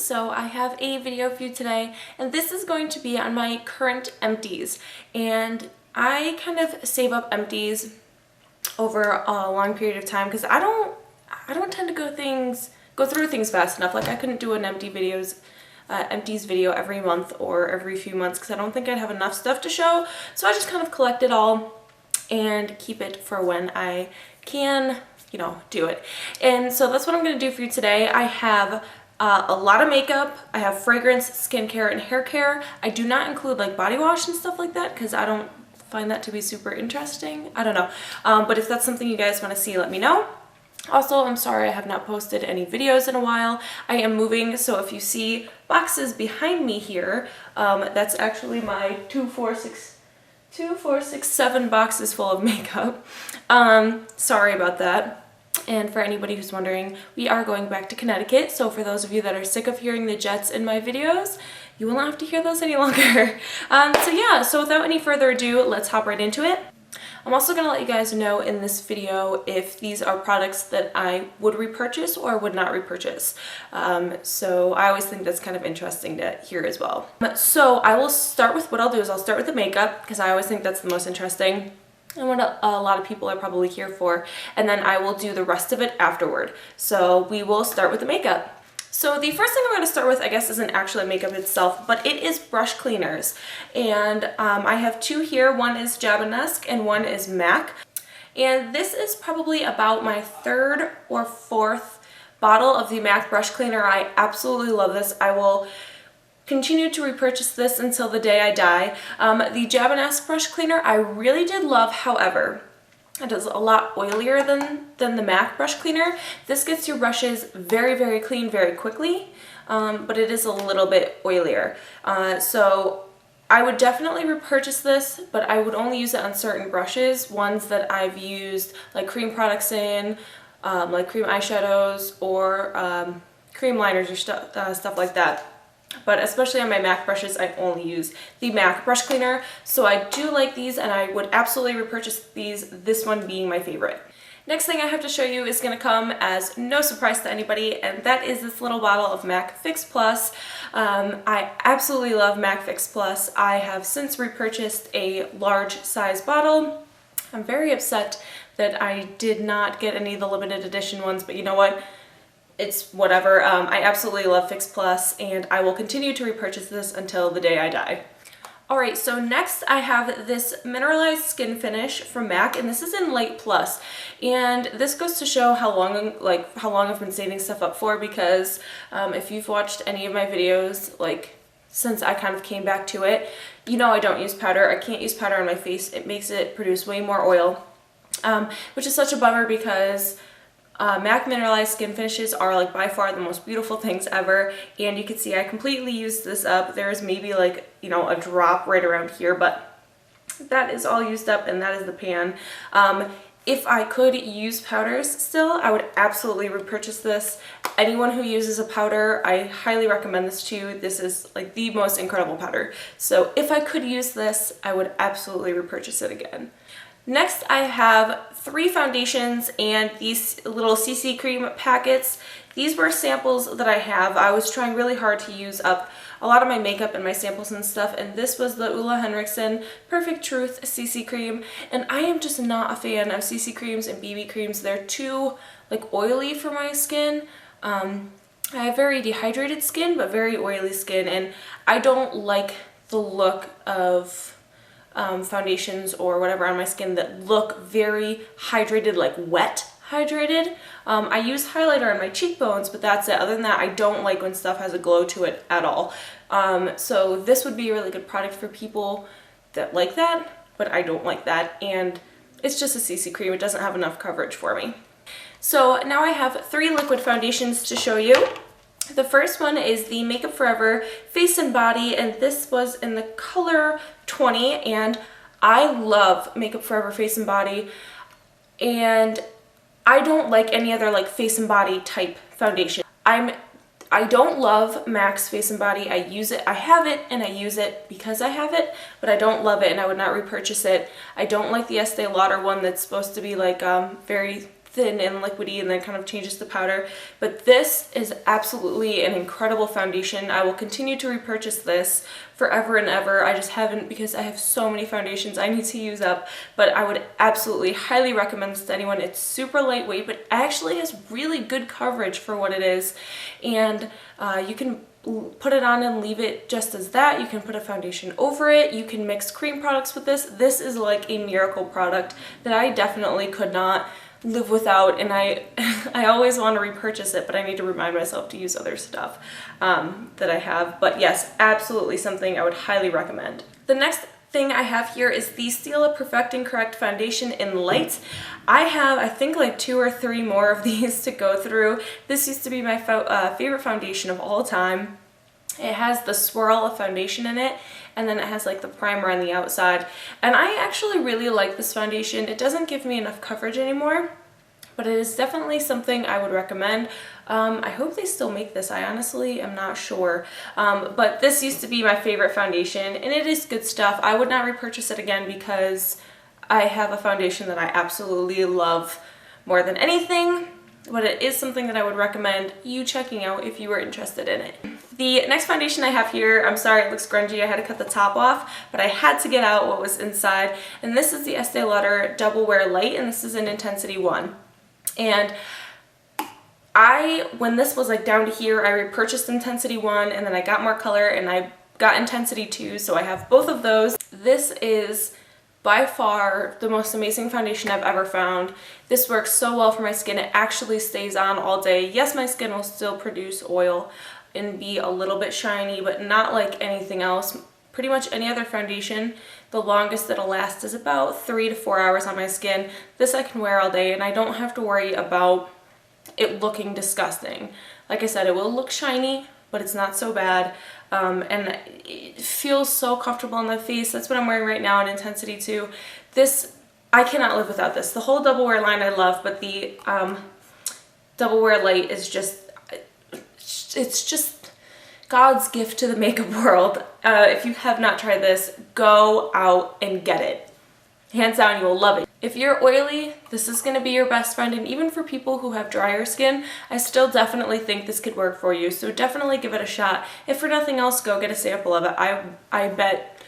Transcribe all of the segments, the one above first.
So I have a video for you today, and this is going to be on my current empties. And I kind of save up empties over a long period of time because I don't tend to go through things fast enough. Like I couldn't do an empties video every month or every few months because I don't think I'd have enough stuff to show. So I just kind of collect it all and keep it for when I can, do it. And so that's what I'm going to do for you today. I have a lot of makeup. I have fragrance, skincare, and hair care. I do not include like body wash and stuff like that because I don't find that to be super interesting. I don't know. But if that's something you guys want to see, let me know. Also, I'm sorry I have not posted any videos in a while. I am moving, so if you see boxes behind me here, that's actually my 7 boxes full of makeup. Sorry about that. And for anybody who's wondering, we are going back to Connecticut, so for those of you that are sick of hearing the jets in my videos, you will not have to hear those any longer. So without any further ado, let's hop right into it. I'm also going to let you guys know in this video if these are products that I would repurchase or would not repurchase. So I always think that's kind of interesting to hear as well. So I will start with what I'll do is I'll start with the makeup because I always think that's the most interesting and what a lot of people are probably here for, and then I will do the rest of it afterward. So we will start with the makeup. So the first thing I'm going to start with, I guess, isn't actually makeup itself, but it is brush cleaners. And I have two here. One is Jabanesque and one is MAC. And this is probably about my third or fourth bottle of the MAC brush cleaner. I absolutely love this. I will continue to repurchase this until the day I die. The Jabanesque brush cleaner I really did love, however, it is a lot oilier than the MAC brush cleaner. This gets your brushes very, very clean very quickly, but it is a little bit oilier. So I would definitely repurchase this, but I would only use it on certain brushes, ones that I've used like cream products in, like cream eyeshadows or cream liners or stuff like that. But especially on my MAC brushes, I only use the MAC brush cleaner. So I do like these and I would absolutely repurchase these, this one being my favorite. Next thing I have to show you is going to come as no surprise to anybody, and that is this little bottle of MAC Fix Plus. I absolutely love MAC Fix Plus. I have since repurchased a large size bottle. I'm very upset that I did not get any of the limited edition ones, but you know what? It's whatever. I absolutely love Fix Plus, and I will continue to repurchase this until the day I die. Alright, so next I have this mineralized skin finish from MAC, and this is in Light Plus. And this goes to show how long I've been saving stuff up for, because if you've watched any of my videos, since I kind of came back to it, you know I don't use powder. I can't use powder on my face. It makes it produce way more oil, which is such a bummer because MAC mineralized skin finishes are by far the most beautiful things ever, and you can see I completely used this up. There's maybe a drop right around here, but that is all used up, and that is the pan. If I could use powders still, I would absolutely repurchase this. Anyone who uses a powder, I highly recommend this to you. This is the most incredible powder. So if I could use this, I would absolutely repurchase it again. Next, I have 3 foundations and these little CC cream packets. These were samples that I have. I was trying really hard to use up a lot of my makeup and my samples and stuff, and this was the Ulla Henriksen Perfect Truth CC cream, and I am just not a fan of CC creams and BB creams. They're too oily for my skin. I have very dehydrated skin, but very oily skin, and I don't like the look of foundations or whatever on my skin that look very hydrated, wet hydrated. I use highlighter on my cheekbones, but that's it. Other than that, I don't like when stuff has a glow to it at all. So this would be a really good product for people that like that, but I don't like that, and it's just a CC cream. It doesn't have enough coverage for me. So now I have 3 liquid foundations to show you. The first one is the Makeup Forever Face and Body, and this was in the color 20, and I love Makeup Forever Face and Body, and I don't like any other face and body type foundation. I don't love MAC's Face and Body. I use it, I have it, and I use it because I have it, but I don't love it and I would not repurchase it. I don't like the Estee Lauder one that's supposed to be very thin and liquidy and then kind of changes to powder. But this is absolutely an incredible foundation. I will continue to repurchase this forever and ever. I just haven't because I have so many foundations I need to use up, but I would absolutely highly recommend this to anyone. It's super lightweight, but actually has really good coverage for what it is. And you can put it on and leave it just as that. You can put a foundation over it. You can mix cream products with this. This is like a miracle product that I definitely could not live without, and I always want to repurchase it, but I need to remind myself to use other stuff that I have. But yes, absolutely something I would highly recommend. The next thing I have here is the Stila Perfecting Correct Foundation in Light. I have, I think, like 2 or 3 more of these to go through. This used to be my favorite foundation of all time. It has the swirl of foundation in it, and then it has like the primer on the outside. And I actually really like this foundation. It doesn't give me enough coverage anymore, but it is definitely something I would recommend. I hope they still make this. I honestly am not sure. But this used to be my favorite foundation, and it is good stuff. I would not repurchase it again because I have a foundation that I absolutely love more than anything. But it is something that I would recommend you checking out if you were interested in it. The next foundation I have here, I'm sorry it looks grungy, I had to cut the top off, but I had to get out what was inside. And this is the Estee Lauder Double Wear Light, and this is in Intensity 1. And when this was like down to here, I repurchased Intensity 1, and then I got more color, and I got Intensity 2, so I have both of those. This is by far the most amazing foundation I've ever found. This works so well for my skin. It actually stays on all day. Yes, my skin will still produce oil and be a little bit shiny, but not like anything else. Pretty much any other foundation, the longest it'll last is about 3 to 4 hours on my skin. This I can wear all day, and I don't have to worry about it looking disgusting. Like I said, it will look shiny, but it's not so bad. And it feels so comfortable on the face. That's what I'm wearing right now in Intensity 2. This, I cannot live without this. The whole Double Wear line I love, but the Double Wear Light is just, it's just God's gift to the makeup world. If you have not tried this, go out and get it. Hands down, you will love it. If you're oily, this is going to be your best friend, and even for people who have drier skin, I still definitely think this could work for you, so definitely give it a shot. If for nothing else, go get a sample of it. I bet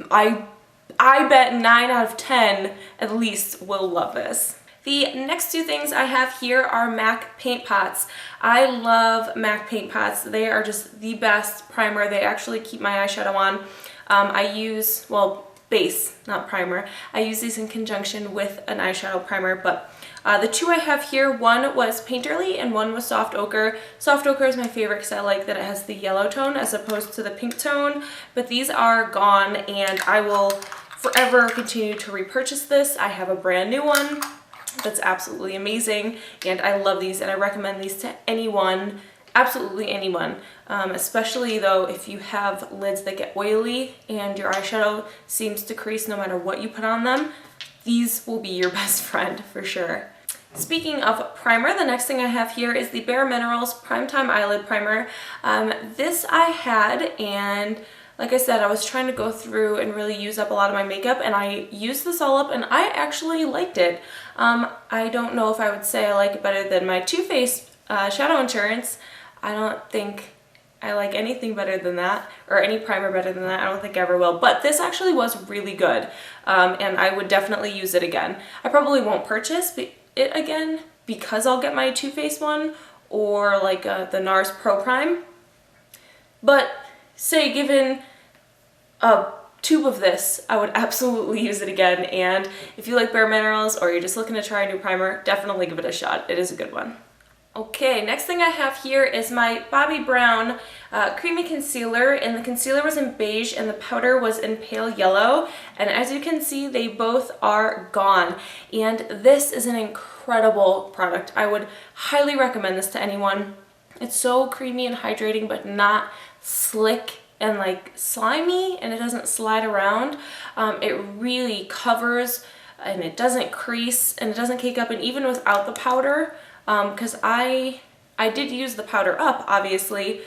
9 out of 10 at least will love this. The next 2 things I have here are MAC paint pots. I love MAC paint pots. They are just the best primer. They actually keep my eyeshadow on. I use, well, base, not primer. I use these in conjunction with an eyeshadow primer, but the 2 I have here, one was Painterly and one was Soft Ochre. Soft Ochre is my favorite because I like that it has the yellow tone as opposed to the pink tone, but these are gone, and I will forever continue to repurchase this. I have a brand new one that's absolutely amazing, and I love these, and I recommend these to anyone, absolutely anyone. Especially though if you have lids that get oily and your eyeshadow seems to crease no matter what you put on them, these will be your best friend for sure. Speaking of primer, the next thing I have here is the Bare Minerals Primetime Eyelid Primer. This I had, and like I said, I was trying to go through and really use up a lot of my makeup, and I used this all up, and I actually liked it. I don't know if I would say I like it better than my Too Faced Shadow Insurance. I don't think I like anything better than that, or any primer better than that. I don't think I ever will, but this actually was really good, and I would definitely use it again. I probably won't purchase it again because I'll get my Too Faced one, or like the NARS Pro Prime, but say given a tube of this, I would absolutely use it again. And if you like Bare Minerals or you're just looking to try a new primer, definitely give it a shot. It is a good one. Okay, next thing I have here is my Bobbi Brown Creamy Concealer, and the concealer was in beige and the powder was in pale yellow, and as you can see, they both are gone, and this is an incredible product. I would highly recommend this to anyone. It's so creamy and hydrating, but not slick and like slimy, and it doesn't slide around. It really covers, and it doesn't crease, and it doesn't cake up, and even without the powder, because I did use the powder up, obviously,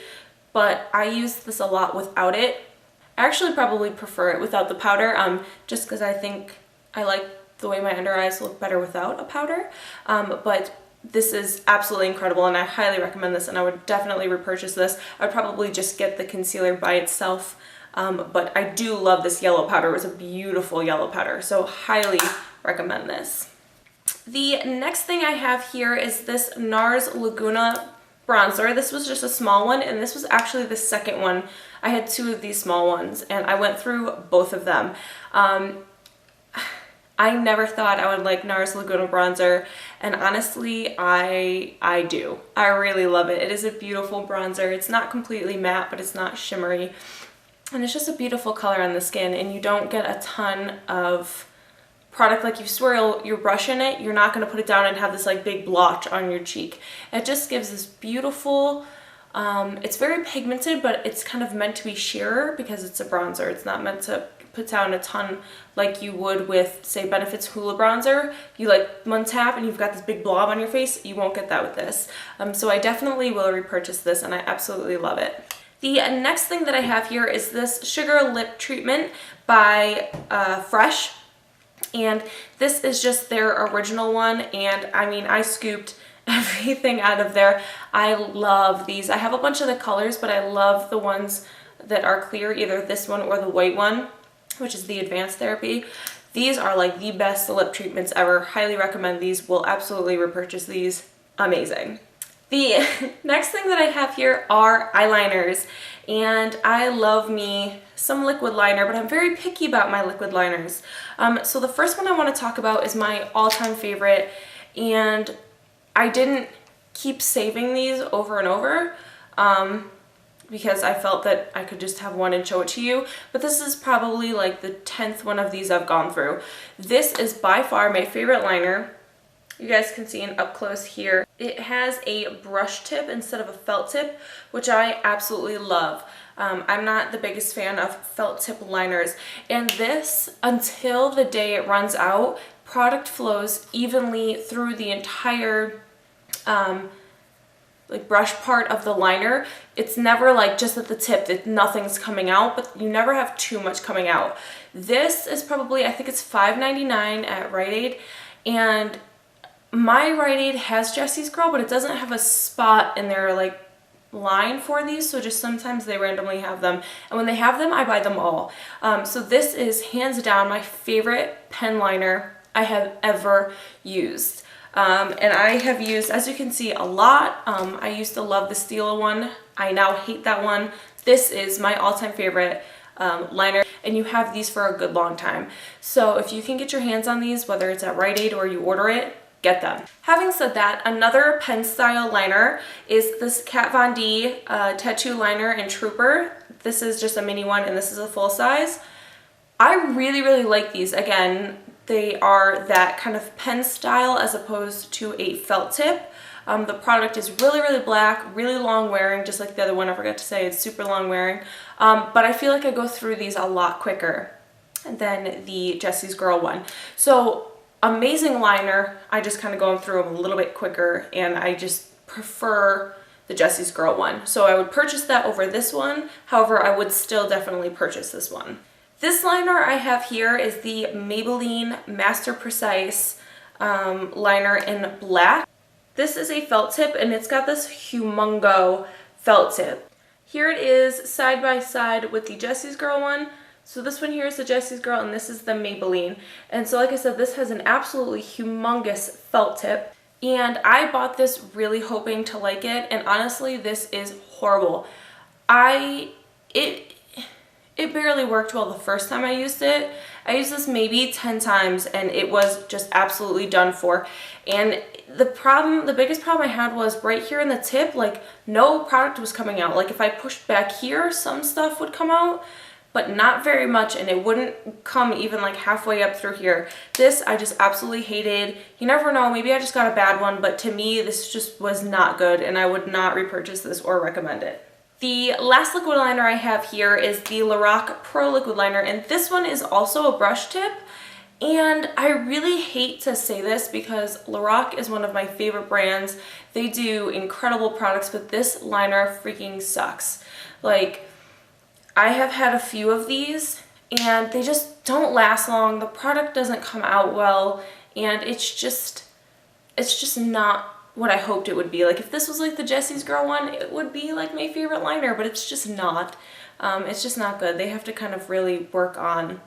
but I used this a lot without it. I actually probably prefer it without the powder, just because I think I like the way my under eyes look better without a powder, but this is absolutely incredible and I highly recommend this, and I would definitely repurchase this. I would probably just get the concealer by itself, but I do love this yellow powder. It was a beautiful yellow powder, so highly recommend this. The next thing I have here is this NARS Laguna bronzer. This was just a small one, and this was actually the second one. I had two of these small ones, and I went through both of them. I never thought I would like NARS Laguna bronzer, and honestly, I do. I really love it. It is a beautiful bronzer. It's not completely matte, but it's not shimmery, and it's just a beautiful color on the skin, and you don't get a ton of product. Like, you swirl your brush in it, you're not going to put it down and have this like big blotch on your cheek. It just gives this beautiful, it's very pigmented, but it's kind of meant to be sheerer because it's a bronzer. It's not meant to put down a ton like you would with, say, Benefit's Hoola bronzer. You like one tap and you've got this big blob on your face. You won't get that with this. So I definitely will repurchase this, and I absolutely love it. The next thing that I have here is this Sugar Lip Treatment by Fresh. And this is just their original one, and I mean, I scooped everything out of there. I love these. I have a bunch of the colors, but I love the ones that are clear, either this one or the white one, which is the Advanced Therapy. These are like the best lip treatments ever. Highly recommend these. Will absolutely repurchase these. Amazing. The next thing that I have here are eyeliners, and I love me some liquid liner, but I'm very picky about my liquid liners. So the first one I want to talk about is my all-time favorite, and I didn't keep saving these over and over because I felt that I could just have one and show it to you, but this is probably like the 10th one of these I've gone through. This is by far my favorite liner. You guys can see an up close here. It has a brush tip instead of a felt tip, which I absolutely love. I'm not the biggest fan of felt tip liners, and this, until the day it runs out, product flows evenly through the entire like brush part of the liner. It's never like just at the tip that nothing's coming out, but you never have too much coming out. This is probably, I think it's $5.99 at Rite Aid, and my Rite Aid has Jesse's Girl, but it doesn't have a spot in their like line for these, so just sometimes they randomly have them, and when they have them, I buy them all. So this is hands down my favorite pen liner I have ever used. And I have used, as you can see, a lot. I used to love the Stila one. I now hate that one. This is my all-time favorite liner, and you have these for a good long time. So if you can get your hands on these, whether it's at Rite Aid or you order it, get them. Having said that, another pen style liner is this Kat Von D Tattoo Liner in Trooper. This is just a mini one, and this is a full size. I really, really like these. Again, they are that kind of pen style as opposed to a felt tip. The product is really, really black, really long wearing, just like the other one. I forgot to say it's super long wearing. But I feel like I go through these a lot quicker than the Jesse's Girl one. So amazing liner. I just kind of go through them a little bit quicker, and I just prefer the Jesse's Girl one. So I would purchase that over this one. However, I would still definitely purchase this one. This liner I have here is the Maybelline Master Precise liner in black. This is a felt tip, and it's got this humongo felt tip. Here it is side by side with the Jesse's Girl one. So this one here is the Jesse's Girl, and this is the Maybelline. And so like I said, this has an absolutely humongous felt tip. And I bought this really hoping to like it, and honestly, this is horrible. It barely worked well the first time I used it. I used this maybe 10 times, and it was just absolutely done for. And the biggest problem I had was right here in the tip, like no product was coming out. Like if I pushed back here, some stuff would come out, but not very much, and it wouldn't come even like halfway up through here. This I just absolutely hated. You never know, maybe I just got a bad one, but to me this just was not good, and I would not repurchase this or recommend it. The last liquid liner I have here is the Lorac Pro Liquid Liner, and this one is also a brush tip. And I really hate to say this because Lorac is one of my favorite brands. They do incredible products, but this liner freaking sucks. Like, I have had a few of these, and they just don't last long. The product doesn't come out well, and it's just not what I hoped it would be. Like if this was like the Jessie's Girl one, it would be like my favorite liner, but it's just not. It's just not good. They have to kind of really work on,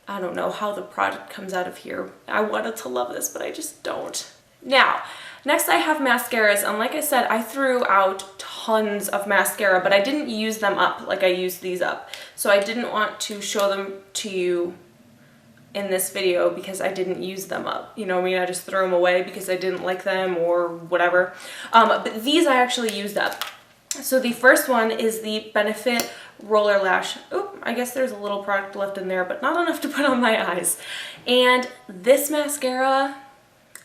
I don't know, how the product comes out of here. I wanted to love this, but I just don't. Now, next I have mascaras, and like I said, I threw out tons of mascara, but I didn't use them up like I used these up. So I didn't want to show them to you in this video because I didn't use them up. You know what I mean? I just threw them away because I didn't like them or whatever. But these I actually used up. So the first one is the Benefit Roller Lash. Oh, I guess there's a little product left in there, but not enough to put on my eyes. And this mascara,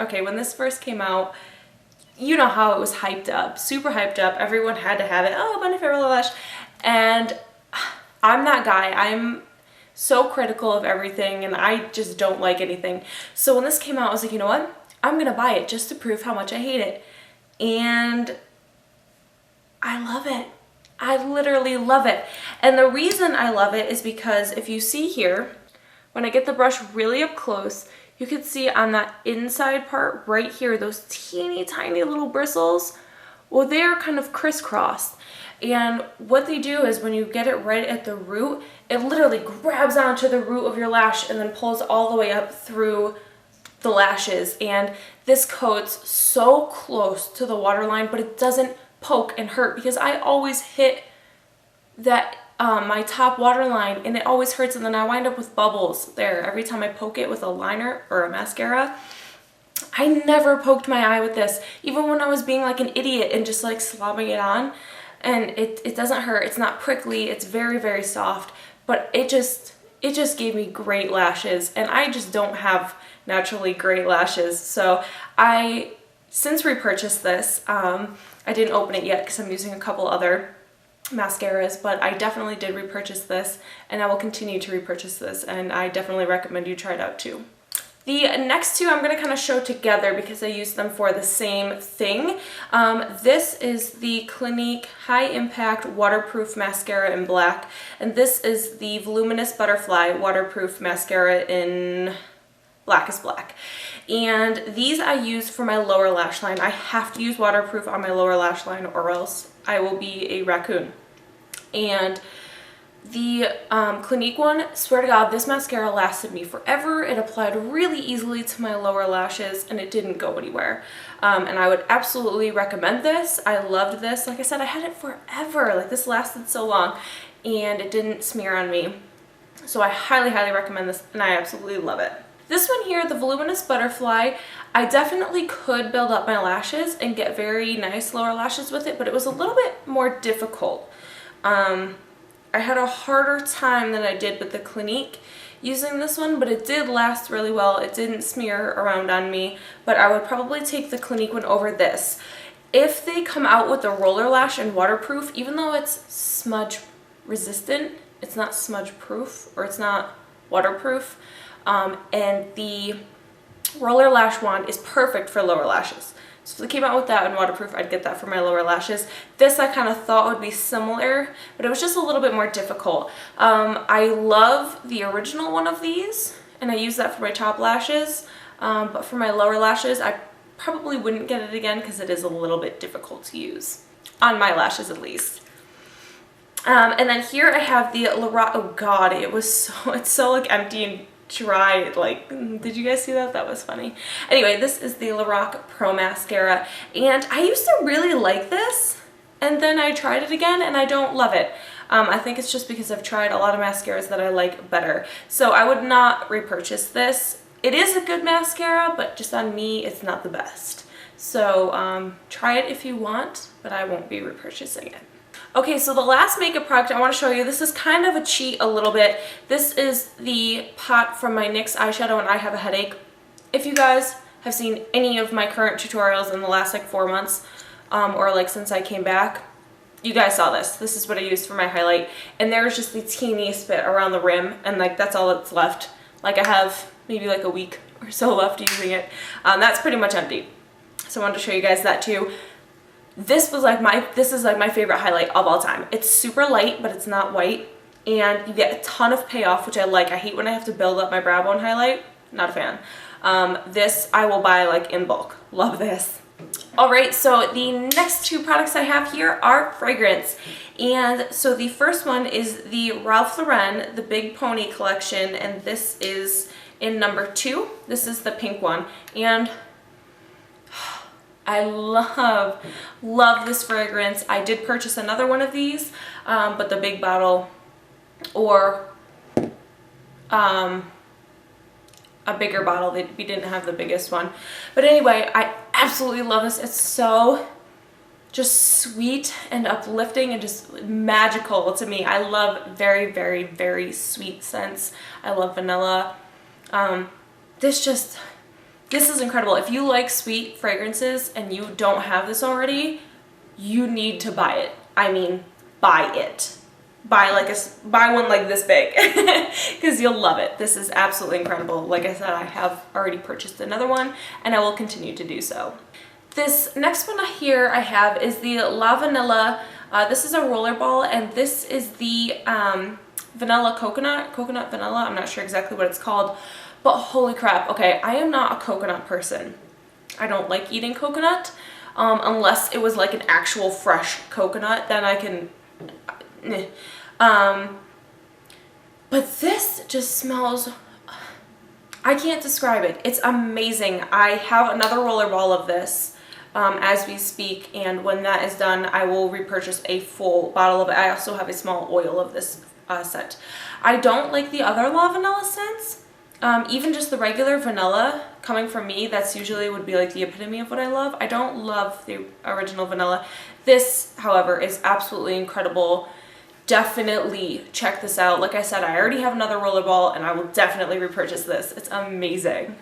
okay, when this first came out, you know how it was hyped up, super hyped up. Everyone had to have it. Oh, Benefit Roller Lash. And I'm that guy. I'm so critical of everything, and I just don't like anything. So when this came out, I was like, you know what? I'm gonna buy it just to prove how much I hate it. And I love it. I literally love it. And the reason I love it is because if you see here, when I get the brush really up close, you can see on that inside part right here, those teeny tiny little bristles, well, they're kind of crisscrossed. And what they do is when you get it right at the root, it literally grabs onto the root of your lash and then pulls all the way up through the lashes. And this coats so close to the waterline, but it doesn't poke and hurt, because I always hit that my top waterline and it always hurts, and then I wind up with bubbles there every time I poke it with a liner or a mascara. I never poked my eye with this, even when I was being like an idiot and just like slobbing it on. And it doesn't hurt, it's not prickly, it's very, very soft, but it just gave me great lashes, and I just don't have naturally great lashes. So I since repurchased this, I didn't open it yet because I'm using a couple other mascaras, but I definitely did repurchase this, and I will continue to repurchase this, and I definitely recommend you try it out too. The next two I'm going to kind of show together because I used them for the same thing. This is the Clinique High Impact Waterproof Mascara in black, and this is the Voluminous Butterfly Waterproof Mascara in Black is Black. And these I use for my lower lash line. I have to use waterproof on my lower lash line or else I will be a raccoon. And the Clinique one, swear to God, this mascara lasted me forever. It applied really easily to my lower lashes and it didn't go anywhere. And I would absolutely recommend this. I loved this. Like I said, I had it forever. Like this lasted so long and it didn't smear on me. So I highly, highly recommend this, and I absolutely love it. This one here, the Voluminous Butterfly, I definitely could build up my lashes and get very nice lower lashes with it, but it was a little bit more difficult. I had a harder time than I did with the Clinique using this one, but it did last really well. It didn't smear around on me, but I would probably take the Clinique one over this. If they come out with the roller lash and waterproof, even though it's smudge resistant, it's not smudge proof, or it's not waterproof, and the roller lash wand is perfect for lower lashes. So if they came out with that and waterproof, I'd get that for my lower lashes. This I kind of thought would be similar, but it was just a little bit more difficult. I love the original one of these, and I use that for my top lashes, but for my lower lashes, I probably wouldn't get it again because it is a little bit difficult to use, on my lashes at least. And then here I have the Lorac, oh god, it's so like empty and dry, like, did you guys see that? That was funny. Anyway, this is the Lorac Pro Mascara, and I used to really like this, and then I tried it again, and I don't love it. I think it's just because I've tried a lot of mascaras that I like better. So I would not repurchase this. It is a good mascara, but just on me, it's not the best. So try it if you want, but I won't be repurchasing it. Okay, so the last makeup product I want to show you, this is kind of a cheat a little bit. This is the pot from my NYX eyeshadow and I Have a Headache. If you guys have seen any of my current tutorials in the last like 4 months, or like since I came back, you guys saw this. This is what I used for my highlight, and there's just the teeniest bit around the rim, and like that's all that's left. Like I have maybe like a week or so left using it. That's pretty much empty. So I wanted to show you guys that too. This is like my favorite highlight of all time. It's super light, but it's not white. and you get a ton of payoff, which I like. I hate when I have to build up my brow bone highlight. Not a fan. This I will buy like in bulk. Love this. Alright, so the next two products I have here are fragrance. And so the first one is the Ralph Lauren, the Big Pony collection, and this is in number 2. This is the pink one. And I love this fragrance. I did purchase another one of these, but the big bottle or a bigger bottle. We didn't have the biggest one. But anyway, I absolutely love this. It's so just sweet and uplifting and just magical to me. I love very, very, very sweet scents. I love vanilla. This is incredible. If you like sweet fragrances and you don't have this already, you need to buy it. I mean, buy it. Buy one like this big because you'll love it. This is absolutely incredible. Like I said, I have already purchased another one and I will continue to do so. This next one here I have is the La Vanilla. This is a roller ball, and this is the vanilla coconut vanilla. I'm not sure exactly what it's called, but holy crap. Okay, I am not a coconut person. I don't like eating coconut unless it was like an actual fresh coconut, then I can but this just smells, I can't describe it. It's amazing. I have another roller ball of this as we speak, and when that is done, I will repurchase a full bottle of it. I also have a small oil of this scent. I don't like the other La Vanilla scents. Even just the regular vanilla coming from me, that's usually would be like the epitome of what I love. I don't love the original vanilla. This, however, is absolutely incredible. Definitely check this out. Like I said, I already have another roller ball and I will definitely repurchase this. It's amazing.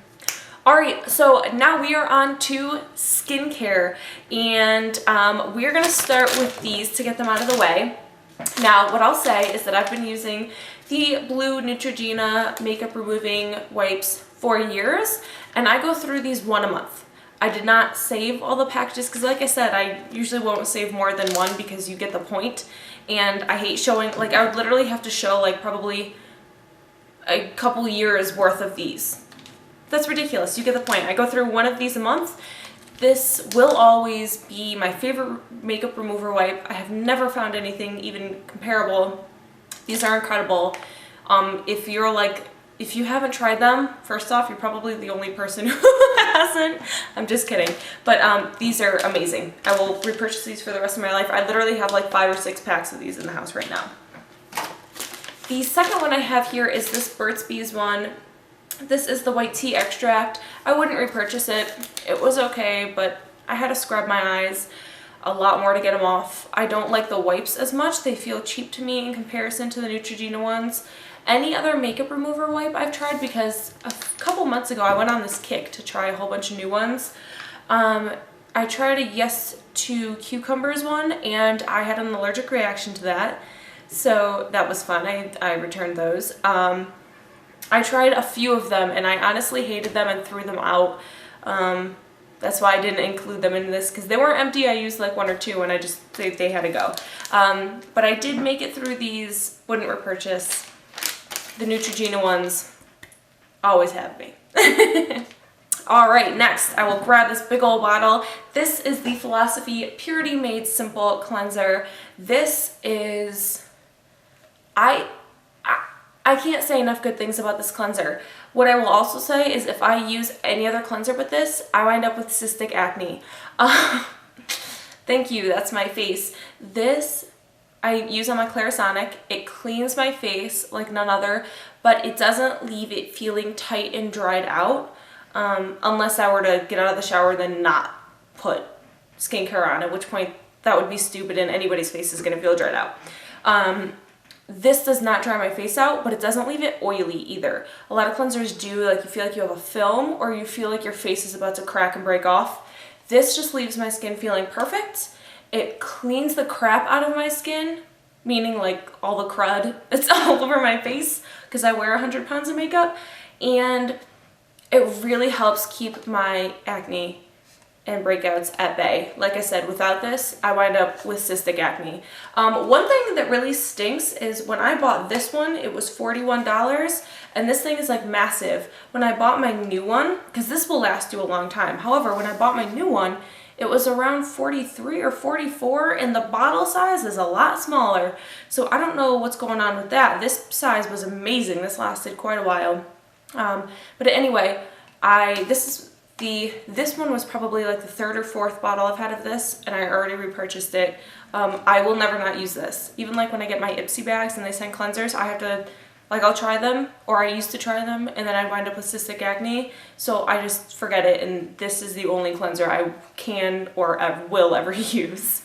Alright, so now we are on to skincare, and we're going to start with these to get them out of the way. Now, what I'll say is that I've been using the blue Neutrogena makeup removing wipes for years, and I go through these one a month. I did not save all the packages because, like I said, I usually won't save more than one because you get the point, and I hate showing, like I would literally have to show like probably a couple years worth of these. That's ridiculous. You get the point. I go through one of these a month. This will always be my favorite makeup remover wipe. I have never found anything even comparable. These are incredible. If you haven't tried them, first off, you're probably the only person who hasn't. I'm just kidding. But these are amazing. I will repurchase these for the rest of my life. I literally have like 5 or 6 packs of these in the house right now. The second one I have here is this Burt's Bees one. This is the white tea extract. I wouldn't repurchase it. It was okay, but I had to scrub my eyes a lot more to get them off. I don't like the wipes as much. They feel cheap to me in comparison to the Neutrogena ones. Any other makeup remover wipe I've tried, because a couple months ago I went on this kick to try a whole bunch of new ones. I tried a Yes to Cucumbers one and I had an allergic reaction to that. So that was fun. I returned those. I tried a few of them and I honestly hated them and threw them out. That's why I didn't include them in this, because they weren't empty. I used like 1 or 2 and they had to go. But I did make it through these, wouldn't repurchase. The Neutrogena ones always have me. Alright, next I will grab this big old bottle. This is the Philosophy Purity Made Simple Cleanser. This is, I can't say enough good things about this cleanser. What I will also say is if I use any other cleanser with this, I wind up with cystic acne. Thank you, that's my face. This I use on my Clarisonic. It cleans my face like none other, but it doesn't leave it feeling tight and dried out, unless I were to get out of the shower then not put skincare on, at which point that would be stupid and anybody's face is going to feel dried out. This does not dry my face out, but it doesn't leave it oily either. A lot of cleansers do, like you feel like you have a film or you feel like your face is about to crack and break off. This just leaves my skin feeling perfect. It cleans the crap out of my skin, meaning like all the crud that's all over my face because I wear 100 pounds of makeup, and it really helps keep my acne and breakouts at bay. Like I said, without this, I wind up with cystic acne. One thing that really stinks is when I bought this one, it was $41, and this thing is like massive. When I bought my new one, because this will last you a long time. However, when I bought my new one, it was around 43 or 44, and the bottle size is a lot smaller. So I don't know what's going on with that. This size was amazing. This lasted quite a while. But anyway, this one was probably like the third or fourth bottle I've had of this, and I already repurchased it. I will never not use this. Even like when I get my Ipsy bags and they send cleansers, I have to, like, I'll try them, or I used to try them, and then I wind up with cystic acne, so I just forget it, and this is the only cleanser I can or will ever use.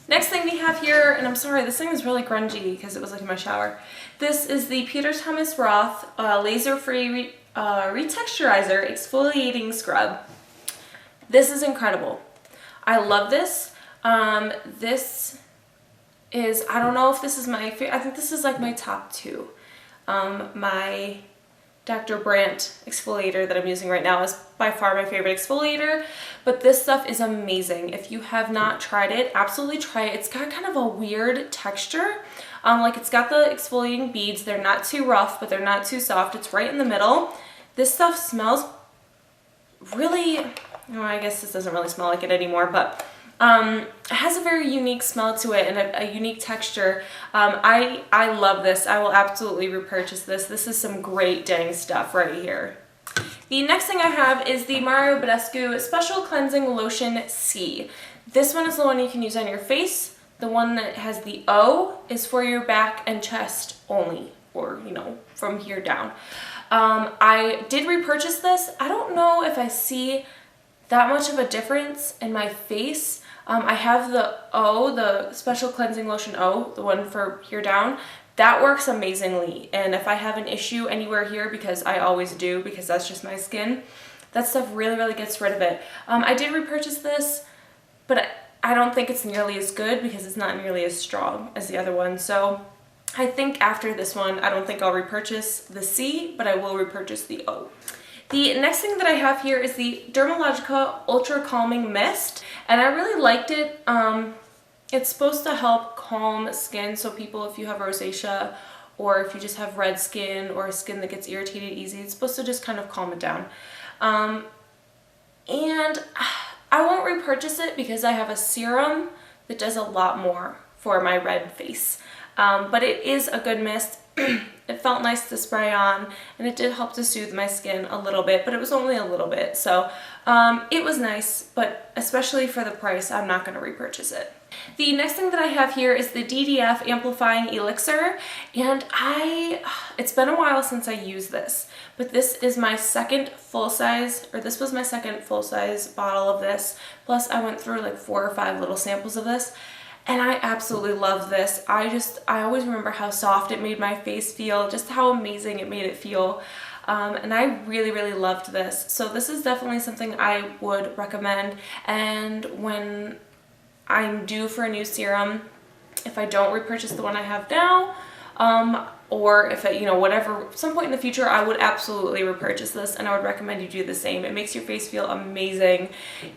Next thing we have here, and I'm sorry, this thing is really grungy because it was like in my shower. This is the Peter Thomas Roth laser-free retexturizer exfoliating scrub. This is incredible. I love this. This is, I don't know if this is my favorite, I think this is like my top two. My Dr. Brandt exfoliator that I'm using right now is by far my favorite exfoliator, but this stuff is amazing. If you have not tried it, absolutely try it. It's got kind of a weird texture. Like it's got the exfoliating beads. They're not too rough, but they're not too soft. It's right in the middle. This stuff smells really, well, I guess this doesn't really smell like it anymore, but it has a very unique smell to it and a unique texture. I love this. I will absolutely repurchase this. This is some great dang stuff right here. The next thing I have is the Mario Badescu Special Cleansing Lotion C. This one is the one you can use on your face. The one that has the O is for your back and chest only, or, you know, from here down. I did repurchase this. I don't know if I see that much of a difference in my face. I have the O, the Special Cleansing Lotion O, the one for here down. That works amazingly, and if I have an issue anywhere here, because I always do, because that's just my skin, that stuff really, really gets rid of it. I did repurchase this, but I don't think it's nearly as good because it's not nearly as strong as the other one. So I think after this one, I don't think I'll repurchase the C, but I will repurchase the O. The next thing that I have here is the Dermalogica Ultra Calming Mist, and I really liked it. It's supposed to help calm skin, so people, if you have rosacea or if you just have red skin or skin that gets irritated easy, it's supposed to just kind of calm it down. And I won't repurchase it because I have a serum that does a lot more for my red face. But it is a good mist. It felt nice to spray on, and it did help to soothe my skin a little bit, but it was only a little bit. So it was nice, but especially for the price, I'm not going to repurchase it. The next thing that I have here is the DDF Amplifying Elixir, and it's been a while since I used this, but this is my second full-size, or this was my second full-size bottle of this, plus I went through like 4 or 5 little samples of this, and I absolutely love this. I always remember how soft it made my face feel, just how amazing it made it feel. And I really, really loved this. So this is definitely something I would recommend. And when I'm due for a new serum, if I don't repurchase the one I have now, or if it, whatever, some point in the future, I would absolutely repurchase this, and I would recommend you do the same. It makes your face feel amazing,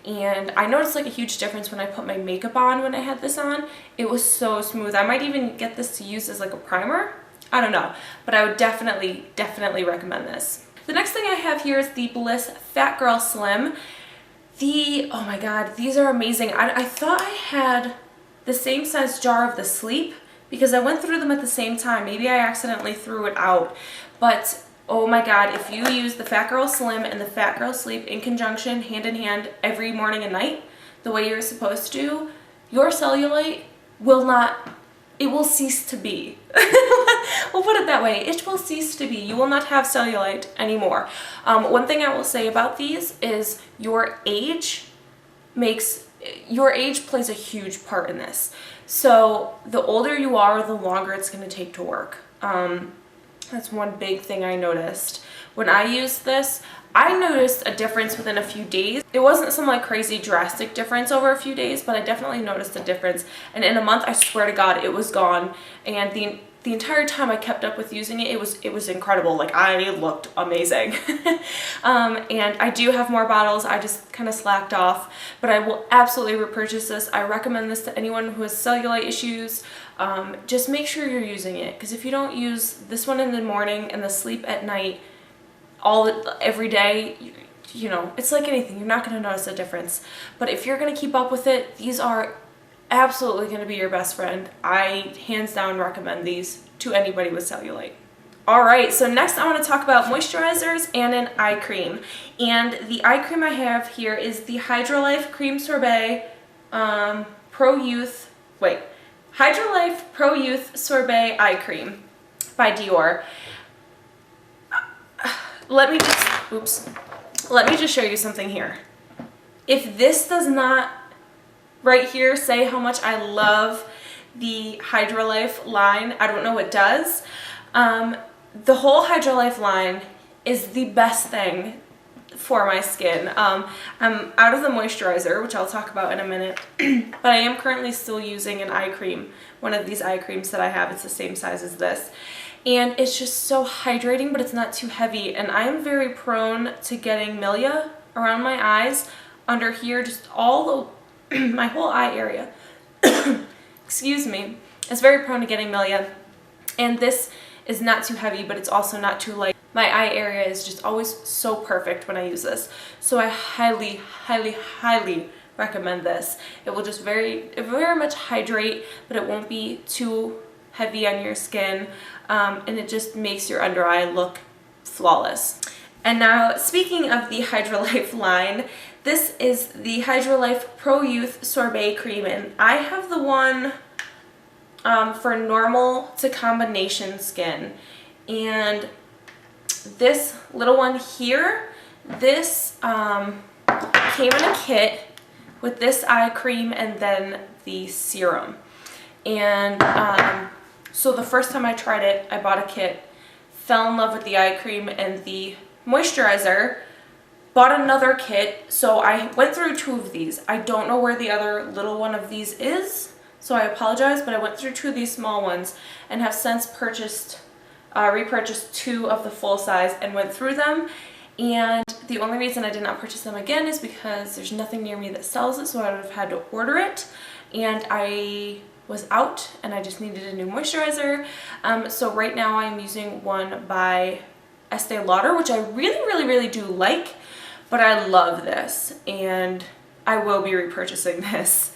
and I noticed like a huge difference when I put my makeup on when I had this on. It was so smooth. I might even get this to use as like a primer. I don't know, but I would definitely recommend this. The next thing I have here is the Bliss Fat Girl Slim. Oh my god, these are amazing. I thought I had the same size jar of the Sleep, because I went through them at the same time. Maybe I accidentally threw it out. But oh my god, if you use the Fat Girl Slim and the Fat Girl Sleep in conjunction, hand in hand, every morning and night, the way you're supposed to, your cellulite it will cease to be. We'll put it that way. It will cease to be. You will not have cellulite anymore. One thing I will say about these is your age plays a huge part in this. So the older you are, the longer it's going to take to work. That's one big thing I noticed. When I used this, I noticed a difference within a few days. It wasn't some like crazy drastic difference over a few days, but I definitely noticed a difference. And in a month, I swear to God, it was gone. And the entire time I kept up with using it, it was incredible. Like, I looked amazing. And I do have more bottles. I just kind of slacked off, but I will absolutely repurchase this. I recommend this to anyone who has cellulite issues. Just make sure you're using it, because if you don't use this one in the morning and the sleep at night every day, you know, it's like anything. You're not going to notice a difference. But if you're going to keep up with it, these are absolutely going to be your best friend. I hands down recommend these to anybody with cellulite. Alright, so next I want to talk about moisturizers and an eye cream. And the eye cream I have here is the Hydrolife Cream Sorbet Hydrolife Pro Youth Sorbet Eye Cream by Dior. Let me just show you something here. If this does not right here say how much I love the Hydrolife line, I don't know what does. The whole Hydrolife line is the best thing for my skin. I'm out of the moisturizer, which I'll talk about in a minute, but I am currently still using an eye cream, one of these eye creams that I have. It's the same size as this. And it's just so hydrating, but it's not too heavy. And I am very prone to getting milia around my eyes, under here, just all the, my whole eye area. Excuse me. It's very prone to getting milia. And this is not too heavy, but it's also not too light. My eye area is just always so perfect when I use this. So I highly, highly, highly recommend this. It will just very much hydrate, but it won't be too heavy on your skin, and it just makes your under eye look flawless. And now, speaking of the Hydrolife line, this is the Hydrolife Pro Youth Sorbet Cream, and I have the one for normal to combination skin. And this little one here, this came in a kit with this eye cream and then the serum. And so the first time I tried it, I bought a kit, fell in love with the eye cream and the moisturizer, bought another kit, so I went through 2 of these. I don't know where the other little one of these is, so I apologize, but I went through 2 of these small ones and have since repurchased 2 of the full size and went through them. And the only reason I did not purchase them again is because there's nothing near me that sells it, so I would have had to order it. And I was out and I just needed a new moisturizer. So right now I'm using one by Estee Lauder, which I really do like, but I love this and I will be repurchasing this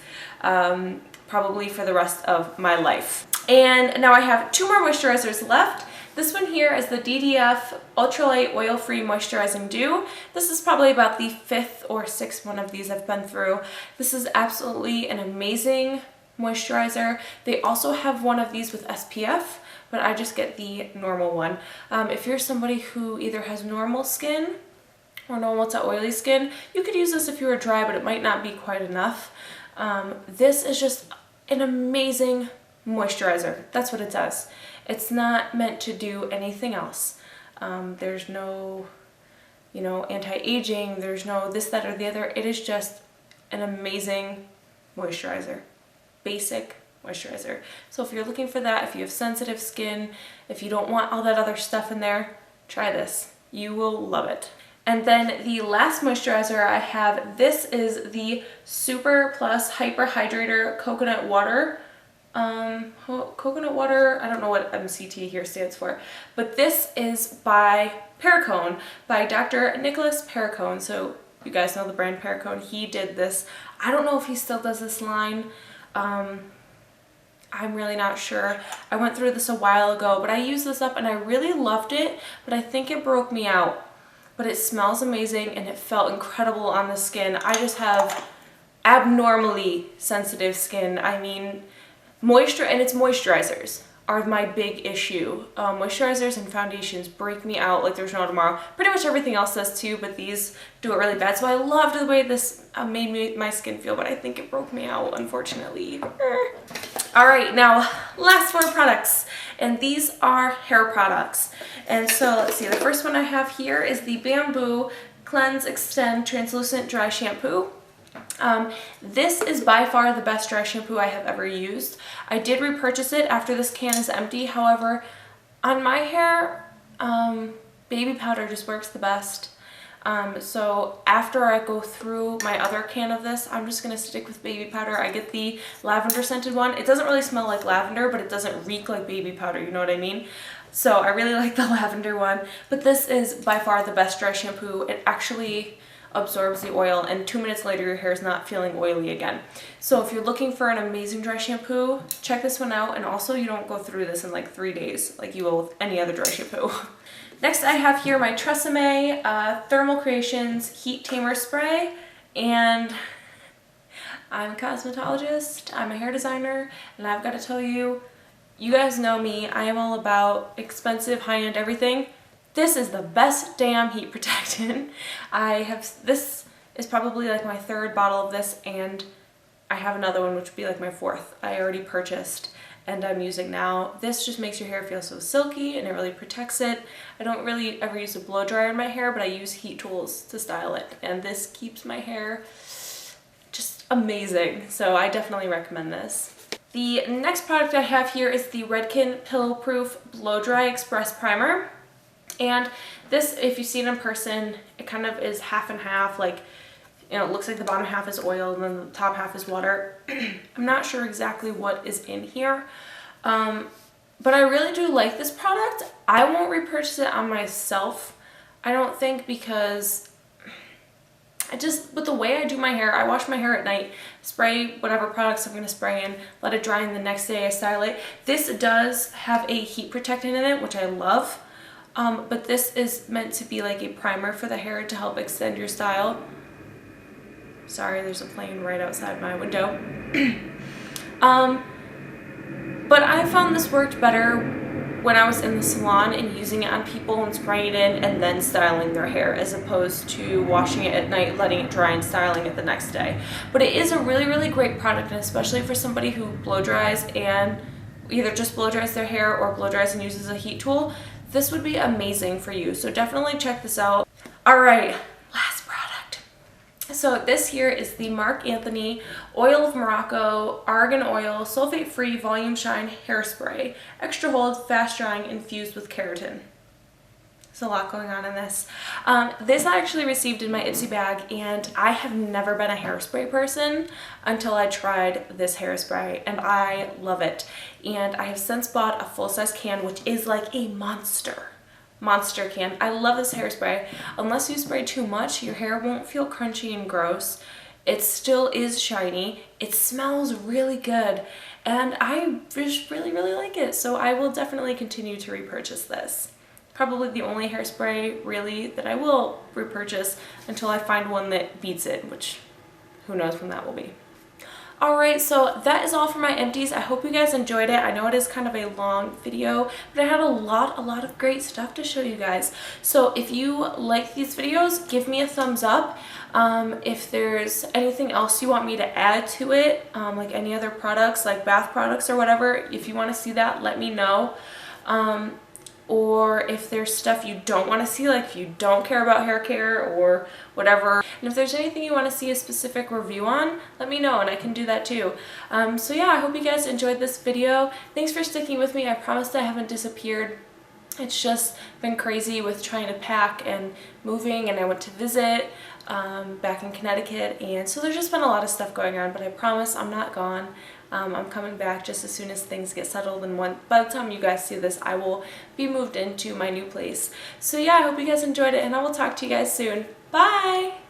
probably for the rest of my life. And now I have 2 more moisturizers left. This one here is the DDF Ultralight Oil-Free Moisturizing Dew. This is probably about the 5th or 6th one of these I've been through. This is absolutely an amazing moisturizer. They also have one of these with SPF, but I just get the normal one. If you're somebody who either has normal skin or normal to oily skin, you could use this if you were dry, but it might not be quite enough. This is just an amazing moisturizer. That's what it does. It's not meant to do anything else. There's no, you know, anti-aging, there's no this, that, or the other. It is just an amazing moisturizer. Basic moisturizer. So if you're looking for that, if you have sensitive skin, if you don't want all that other stuff in there, try this. You will love it. And then the last moisturizer I have, this is the Super Plus Hyper Hydrator Coconut Water. Coconut water, I don't know what MCT here stands for, but this is by Perricone, by Dr. Nicholas Perricone. So you guys know the brand Perricone. He did this. I don't know if he still does this line. I'm really not sure. I went through this a while ago, but I used this up and I really loved it, but I think it broke me out. But it smells amazing and it felt incredible on the skin. I just have abnormally sensitive skin. I mean, moisture, and it's moisturizers are my big issue. Moisturizers and foundations break me out like there's no tomorrow. Pretty much everything else does too, but these do it really bad. So I loved the way this made my skin feel, but I think it broke me out, unfortunately. All right, now last 4 products, and these are hair products. And so let's see, the first one I have here is the Bamboo Cleanse Extend Translucent Dry Shampoo. This is by far the best dry shampoo I have ever used. I did repurchase it after this can is empty. However, on my hair, baby powder just works the best. So after I go through my other can of this, I'm just going to stick with baby powder. I get the lavender scented one. It doesn't really smell like lavender, but it doesn't reek like baby powder, you know what I mean? So I really like the lavender one, but this is by far the best dry shampoo. It actually absorbs the oil, and 2 minutes later your hair is not feeling oily again. So if you're looking for an amazing dry shampoo, check this one out. And also, you don't go through this in like 3 days like you will with any other dry shampoo. Next I have here my Tresemme Thermal Creations Heat Tamer Spray, and I'm a cosmetologist, I'm a hair designer, and I've got to tell you, you guys know me, I am all about expensive, high-end everything. This is the best damn heat protectant. This is probably like my 3rd bottle of this, and I have another one which would be like my 4th. I already purchased and I'm using now. This just makes your hair feel so silky and it really protects it. I don't really ever use a blow dryer in my hair, but I use heat tools to style it, and this keeps my hair just amazing. So I definitely recommend this. The next product I have here is the Redken Pillow Proof Blow Dry Express Primer. And this, if you see it in person, it kind of is half and half, like, you know, it looks like the bottom half is oil and then the top half is water. I'm not sure exactly what is in here, but I really do like this product. I won't repurchase it on myself, I don't think, because with the way I do my hair, I wash my hair at night, spray whatever products I'm going to spray in, let it dry, and the next day I style it. This does have a heat protectant in it, which I love. But this is meant to be like a primer for the hair to help extend your style. Sorry, there's a plane right outside my window. But I found this worked better when I was in the salon and using it on people and spraying it in and then styling their hair, as opposed to washing it at night, letting it dry, and styling it the next day. But it is a really, really great product, and especially for somebody who blow dries and either just blow dries their hair or blow dries and uses a heat tool, this would be amazing for you. So definitely check this out. All right, last product. So this here is the Marc Anthony Oil of Morocco Argan Oil Sulfate-Free Volume Shine Hairspray. Extra hold, fast drying, infused with keratin. There's a lot going on in this. This I actually received in my Ipsy bag, and I have never been a hairspray person until I tried this hairspray, and I love it. And I have since bought a full-size can, which is like a monster can. I love this hairspray. Unless you spray too much, your hair won't feel crunchy and gross. It still is shiny. It smells really good, and I just really, really like it. So I will definitely continue to repurchase this. Probably the only hairspray really that I will repurchase until I find one that beats it, which who knows when that will be. Alright, so that is all for my empties. I hope you guys enjoyed it. I know it is kind of a long video, but I had a lot of great stuff to show you guys. So if you like these videos, give me a thumbs up. If there's anything else you want me to add to it, like any other products, like bath products or whatever, if you want to see that, let me know. Or if there's stuff you don't want to see, like if you don't care about hair care or whatever. And if there's anything you want to see a specific review on, let me know and I can do that too. So yeah, I hope you guys enjoyed this video. Thanks for sticking with me. I promise I haven't disappeared. It's just been crazy with trying to pack and moving, and I went to visit back in Connecticut, and so there's just been a lot of stuff going on, but I promise I'm not gone. I'm coming back just as soon as things get settled, and by the time you guys see this, I will be moved into my new place. So yeah, I hope you guys enjoyed it, and I will talk to you guys soon. Bye!